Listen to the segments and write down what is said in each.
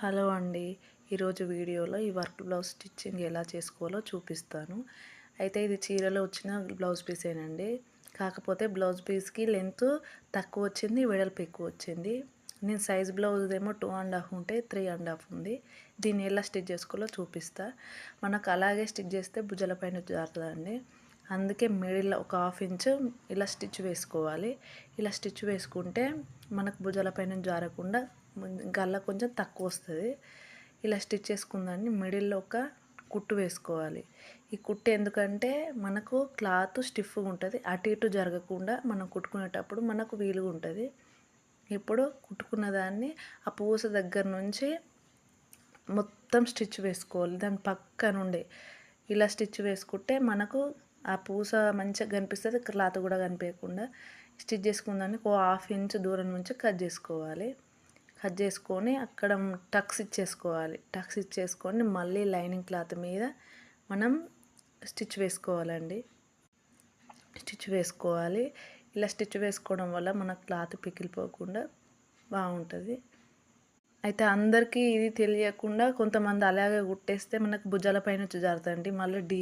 Hello అండి. ఈరోజు వీడియోలో ఈ వర్క్ బ్లౌజ్ స్టిచ్చింగ్ ఎలా చేసుకోవాలో చూపిస్తాను. అయితే ఇది చీరలో వచ్చిన బ్లౌజ్ పీసేనండి. కాకపోతే బ్లౌజ్ పీస్కి లెంత్ తక్కువ వచ్చింది, వెడల్పు ఎక్కువ వచ్చింది. నేను సైజ్ బ్లౌజ్ ఏమో 2.5 ఉంటే 3.5 ఉంది. దీన్ని ఎలా స్టిచ్ చేసుకోవాలో చూపిస్తా. మనకు అలాగే స్టిచ్ చేస్తే భుజాల పైన జారుతుందండి. అందుకే మిడిల్ ఒక 1/2 ఇంచు ఇలా స్టిచ్ వేసుకోవాలి. ఇలా స్టిచ్ వేసుకుంటే మనకు భుజాల పైన జారకుండా గల్ల కొంచెం తక్కువ వస్తుంది. ఇలా స్టిచ్ చేసుకుందాన్ని మిడిల్లో ఒక కుట్టు వేసుకోవాలి. ఈ కుట్టు ఎందుకంటే మనకు క్లాత్ స్టిఫ్గా ఉంటుంది, అటు ఇటు జరగకుండా మనం కుట్టుకునేటప్పుడు మనకు వీలుగా ఉంటుంది. ఇప్పుడు కుట్టుకున్న దాన్ని ఆ పూస దగ్గర నుంచి మొత్తం స్టిచ్ వేసుకోవాలి. దాని పక్క నుండి ఇలా స్టిచ్ వేసుకుంటే మనకు ఆ పూస మంచిగా కనిపిస్తుంది, క్లాత్ కూడా కనిపించకుండా. స్టిచ్ చేసుకుందాన్ని ఒక 1/2 ఇంచ్ దూరం నుంచి కట్ చేసుకోవాలి. కట్ చేసుకొని అక్కడ టక్స్ ఇచ్చేసుకోవాలి. టక్స్ ఇచ్చేసుకొని మళ్ళీ లైనింగ్ క్లాత్ మీద మనం స్టిచ్ వేసుకోవాలండి. స్టిచ్ వేసుకోవాలి. ఇలా స్టిచ్ వేసుకోవడం వల్ల మన క్లాత్ పిగిలిపోకుండా బాగుంటుంది. అయితే అందరికీ ఇది తెలియకుండా కొంతమంది అలాగే కుట్టేస్తే మనకు భుజాల పైన జారుతుంది. మళ్ళీ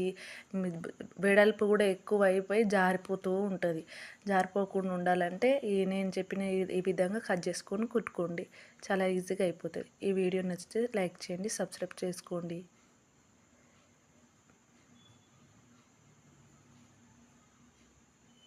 వెడల్పు కూడా ఎక్కువ అయిపోయి జారిపోతూ ఉంటుంది. జారిపోకుండా ఉండాలంటే నేను చెప్పిన ఈ విధంగా కట్ చేసుకొని కుట్టుకోండి. చాలా ఈజీగా అయిపోతుంది. ఈ వీడియో నచ్చితే లైక్ చేయండి, సబ్స్క్రైబ్ చేసుకోండి.